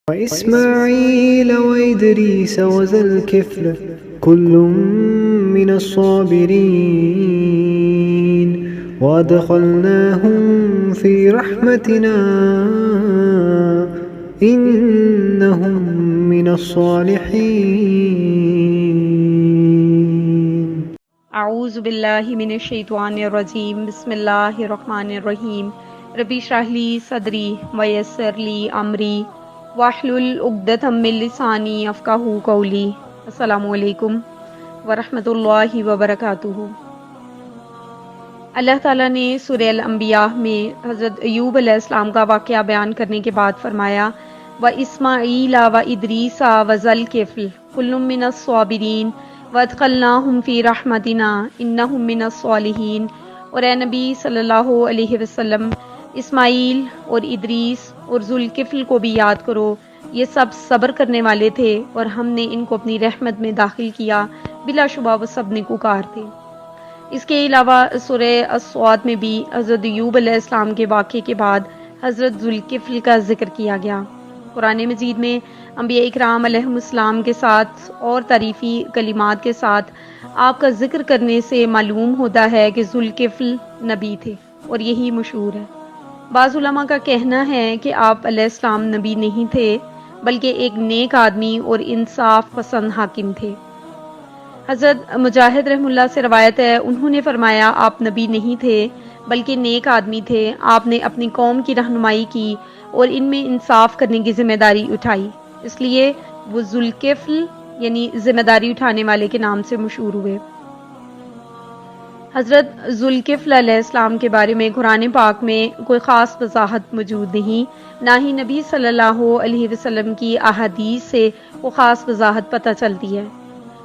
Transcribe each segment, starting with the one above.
وإسماعيل وإدريس وذا الكفل كل من الصابرين وأدخلناهم في رحمتنا إنهم من الصالحين. اعوذ باللہ من الشیطان الرجیم بسم اللہ الرحمن الرحیم ربی اشرح لی صدری ویسر لی امری واحلل عقدۃ من لسانی یفقہوا قولی. السلام علیکم ورحمۃ اللہ وبرکاتہ. اللہ تعالیٰ نے سورہ الانبیاء میں حضرت ایوب علیہ السلام کا واقعہ بیان کرنے کے بعد فرمایا وَإِسْمَاعِيلَ وَإِدْرِيسَ وَذَا الْكِفْلِ كُلٌّ مِّنَ الصَّابِرِينَ وَأَدْخَلْنَاهُمْ فِي رَحْمَتِنَا إِنَّهُمْ مِنَ الصَّالِحِينَ. اور اے نبی صلی اللہ علیہ وسلم اسماعیل اور ادریس اور ذوالکفل کو بھی یاد کرو، یہ سب صبر کرنے والے تھے اور ہم نے ان کو اپنی رحمت میں داخل کیا، بلا شبہ وہ سب نیکوکار تھے. اس کے علاوہ سورہ الصاد میں بھی حضرت ایوب علیہ السلام کے واقعے کے بعد حضرت ذوالکفل کا ذکر کیا گیا. قرآن مجید میں انبیاء اکرام علیہم السلام کے ساتھ اور تعریفی کلمات کے ساتھ آپ کا ذکر کرنے سے معلوم ہوتا ہے کہ ذوالکفل نبی تھے، اور یہی مشہور ہے. بعض علماء کا کہنا ہے کہ آپ علیہ السلام نبی نہیں تھے بلکہ ایک نیک آدمی اور انصاف پسند حاکم تھے. حضرت مجاہد رحم اللہ سے روایت ہے، انہوں نے فرمایا آپ نبی نہیں تھے بلکہ نیک آدمی تھے. آپ نے اپنی قوم کی رہنمائی کی اور ان میں انصاف کرنے کی ذمہ داری اٹھائی، اس لیے وہ ذوالکفل یعنی ذمہ داری اٹھانے والے کے نام سے مشہور ہوئے. حضرت ذوالکفل علیہ السلام کے بارے میں قرآن پاک میں کوئی خاص وضاحت موجود نہیں، نہ ہی نبی صلی اللہ علیہ وسلم کی احادیث سے وہ خاص وضاحت پتہ چلتی ہے.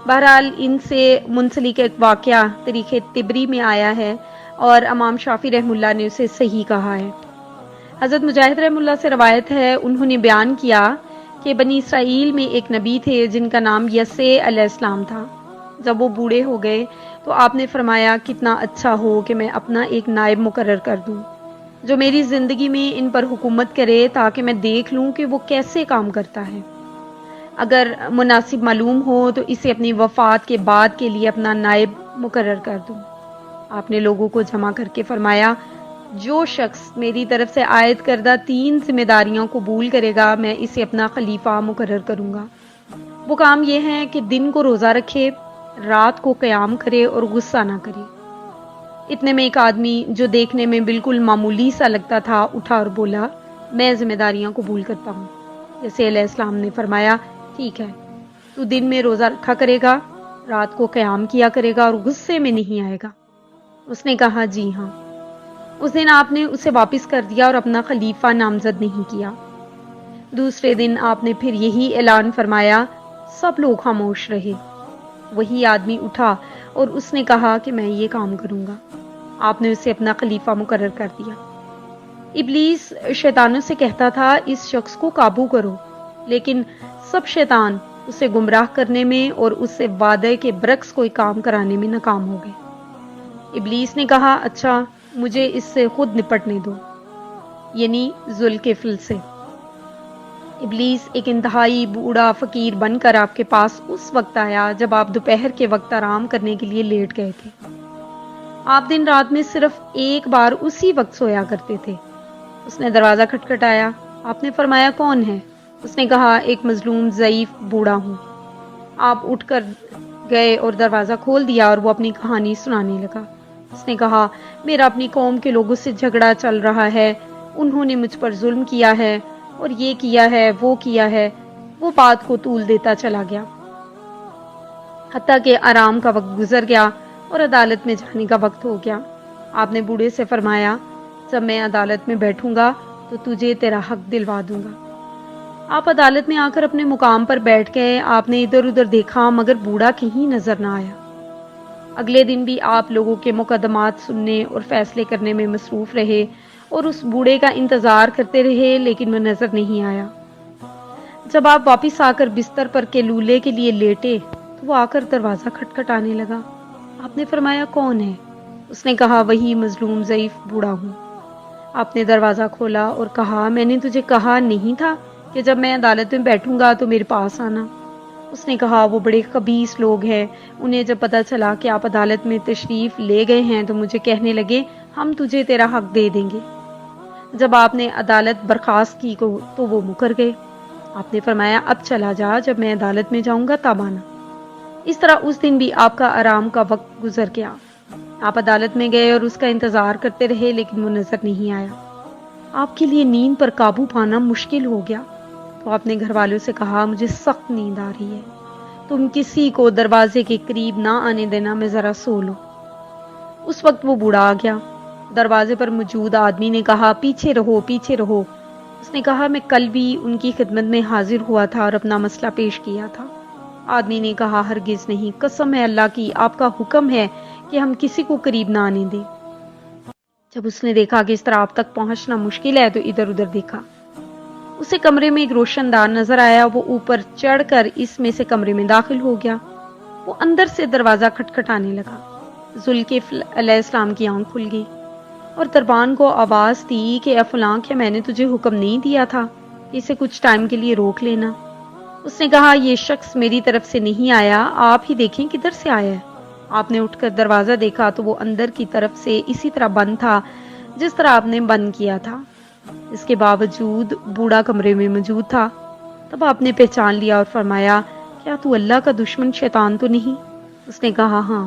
بہرحال ان سے منسلک ایک واقعہ طریق طبری میں آیا ہے اور امام شافعی رحم اللہ نے اسے صحیح کہا ہے. حضرت مجاہد رحم اللہ سے روایت ہے، انہوں نے بیان کیا کہ بنی اسرائیل میں ایک نبی تھے جن کا نام یسع علیہ السلام تھا. جب وہ بوڑھے ہو گئے تو آپ نے فرمایا کتنا اچھا ہو کہ میں اپنا ایک نائب مقرر کر دوں جو میری زندگی میں ان پر حکومت کرے، تاکہ میں دیکھ لوں کہ وہ کیسے کام کرتا ہے. اگر مناسب معلوم ہو تو اسے اپنی وفات کے بعد کے لیے اپنا نائب مقرر کر دوں. آپ نے لوگوں کو جمع کر کے فرمایا جو شخص میری طرف سے عائد کردہ 3 ذمہ داریاں قبول کرے گا میں اسے اپنا خلیفہ مقرر کروں گا. وہ کام یہ ہے کہ دن کو روزہ رکھے، رات کو قیام کرے اور غصہ نہ کرے. اتنے میں ایک آدمی جو دیکھنے میں بالکل معمولی سا لگتا تھا اٹھا اور بولا میں ذمہ داریاں قبول کرتا ہوں. جیسے علیہ السلام نے فرمایا ٹھیک ہے، تو دن میں روزہ رکھا کرے گا، رات کو قیام کیا کرے گا اور غصے میں نہیں آئے گا. اس نے کہا جی ہاں. اس دن آپ نے اسے واپس کر دیا اور اپنا خلیفہ نامزد نہیں کیا. دوسرے دن آپ نے پھر یہی اعلان فرمایا، سب لوگ خاموش رہے. وہی آدمی اٹھا اور اس نے کہا کہ میں یہ کام کروں گا. آپ نے اسے اپنا خلیفہ مقرر کر دیا. ابلیس شیطانوں سے کہتا تھا اس شخص کو قابو کرو، لیکن سب شیطان اسے گمراہ کرنے میں اور اس سے وعدے کے برعکس کوئی کام کرانے میں ناکام ہو گئے. ابلیس نے کہا اچھا مجھے اس سے خود نپٹنے دو، یعنی ذوالکفل سے. ابلیس ایک انتہائی بوڑھا فقیر بن کر آپ کے پاس اس وقت آیا جب آپ دوپہر کے وقت آرام کرنے کے لیے لیٹ گئے تھے. آپ دن رات میں صرف ایک بار اسی وقت سویا کرتے تھے. اس نے دروازہ کھٹکھٹایا. آپ نے فرمایا کون ہے؟ اس نے کہا ایک مظلوم ضعیف بوڑھا ہوں. آپ اٹھ کر گئے اور دروازہ کھول دیا اور وہ اپنی کہانی سنانے لگا. اس نے کہا میرا اپنی قوم کے لوگوں سے جھگڑا چل رہا ہے، انہوں نے مجھ پر ظلم کیا ہے اور یہ کیا ہے وہ کیا ہے. وہ بات کو طول دیتا چلا گیا حتیٰ کہ آرام کا وقت گزر گیا اور عدالت میں جانے کا وقت ہو گیا. آپ نے بوڑھے سے فرمایا جب میں عدالت میں بیٹھوں گا تو تجھے تیرا حق دلوا دوں گا. آپ عدالت میں آ کر اپنے مقام پر بیٹھ گئے. آپ نے ادھر ادھر دیکھا مگر بوڑھا کہیں نظر نہ آیا. اگلے دن بھی آپ لوگوں کے مقدمات سننے اور فیصلے کرنے میں مصروف رہے اور اس بوڑھے کا انتظار کرتے رہے لیکن وہ نظر نہیں آیا. جب آپ واپس آ کر بستر پر کے لولے کے لیے لیٹے تو وہ آ کر دروازہ کھٹکھٹانے لگا. آپ نے فرمایا کون ہے؟ اس نے کہا وہی مظلوم ضعیف بوڑھا ہوں. آپ نے دروازہ کھولا اور کہا میں نے تجھے کہا نہیں تھا کہ جب میں عدالت میں بیٹھوں گا تو میرے پاس آنا۔ اس نے کہا وہ بڑے خبیث لوگ ہیں، انہیں جب پتہ چلا کہ آپ عدالت میں تشریف لے گئے ہیں تو مجھے کہنے لگے ہم تجھے تیرا حق دے دیں گے۔ جب آپ نے عدالت برخاست کی تو وہ مکر گئے۔ آپ نے فرمایا اب چلا جا، جب میں عدالت میں جاؤں گا تب آنا۔ اس طرح اس دن بھی آپ کا آرام کا وقت گزر گیا۔ آپ عدالت میں گئے اور اس کا انتظار کرتے رہے لیکن وہ نظر نہیں آیا۔ آپ کے لیے نیند پر قابو پانا مشکل ہو گیا تو آپ نے گھر والوں سے کہا مجھے سخت نیند آ رہی ہے، تم کسی کو دروازے کے قریب نہ آنے دینا، میں ذرا سو لوں۔ اس وقت وہ بوڑھا آ گیا۔ دروازے پر موجود آدمی نے کہا پیچھے رہو پیچھے رہو۔ اس نے کہا میں کل بھی ان کی خدمت میں حاضر ہوا تھا اور اپنا مسئلہ پیش کیا تھا۔ آدمی نے کہا ہرگز نہیں، قسم ہے اللہ کی، آپ کا حکم ہے کہ ہم کسی کو قریب نہ آنے دیں۔ جب اس نے دیکھا کہ اس طرح آپ تک پہنچنا مشکل ہے تو ادھر ادھر دیکھا۔ اسے کمرے میں ایک روشن دان نظر آیا، وہ اوپر چڑھ کر اس میں سے کمرے میں داخل ہو گیا۔ وہ اندر سے دروازہ کھٹکھٹانے لگا۔ ذوالکفل علیہ السلام کی آنکھ کھل گئی اور دربان کو آواز دی کہ اے فلاں، کیا میں نے تجھے حکم نہیں دیا تھا کہ اسے کچھ ٹائم کے لیے روک لینا؟ اس نے کہا یہ شخص میری طرف سے نہیں آیا، آپ ہی دیکھیں کدھر سے آیا ہے۔ آپ نے اٹھ کر دروازہ دیکھا تو وہ اندر کی طرف سے اسی طرح بند تھا جس طرح آپ نے بند کیا تھا۔ اس کے باوجود بوڑھا کمرے میں موجود تھا۔ تب آپ نے پہچان لیا اور فرمایا کیا تو اللہ کا دشمن شیطان تو نہیں؟ اس نے کہا ہاں،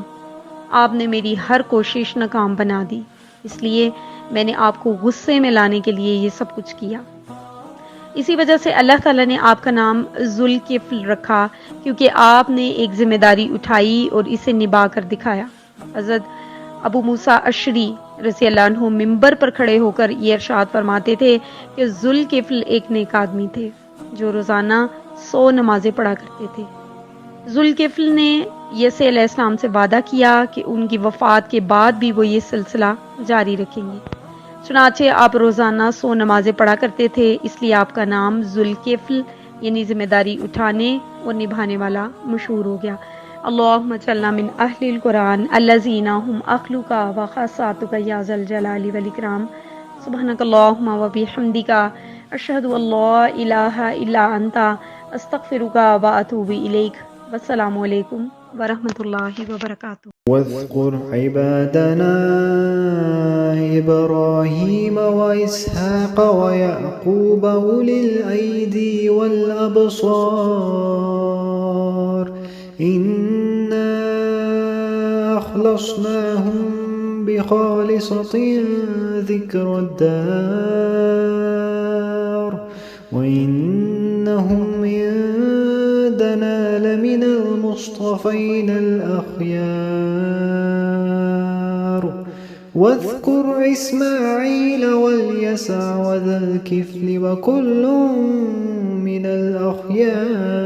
آپ نے میری ہر کوشش ناکام بنا دی، اس لیے میں نے آپ کو غصے میں لانے کے لیے یہ سب کچھ کیا۔ اسی وجہ سے اللہ تعالیٰ نے آپ کا نام ذوالکفل رکھا، کیونکہ آپ نے ایک ذمہ داری اٹھائی اور اسے نبھا کر دکھایا۔ حضرت ابو موسیٰ اشعری رضی اللہ عنہ ممبر پر کھڑے ہو کر یہ ارشاد فرماتے تھے کہ ذوالکفل ایک نیک آدمی تھے جو روزانہ 100 نمازیں پڑھا کرتے تھے۔ ذوالکفل نے یسوع علیہ السلام سے وعدہ کیا کہ ان کی وفات کے بعد بھی وہ یہ سلسلہ جاری رکھیں گے۔ چنانچہ آپ روزانہ 100 نمازیں پڑھا کرتے تھے، اس لیے آپ کا نام ذوالکفل یعنی ذمہ داری اٹھانے اور نبھانے والا مشہور ہو گیا۔ اللہم اجعلنا من اہل القرآن الذین هم اہلک و خاصتک یا ذا الجلال والاکرام۔ سبحانک اللہم و بحمدک، اشہد ان لا الہ الا انت، استغفرک و اتوب الیک۔ والسلام علیکم ورحمۃ اللہ وبرکاتہ۔ واذكر عبادنا إبراهيم وإسحاق ويعقوب أولي الأيدي والأبصار إنا أخلصناهم بخالصة ذكر الدار وإنهم عندنا لمن المصطفين الأخيار واذكر إسماعيل واليسع وذا الكفل وكل من الأخيار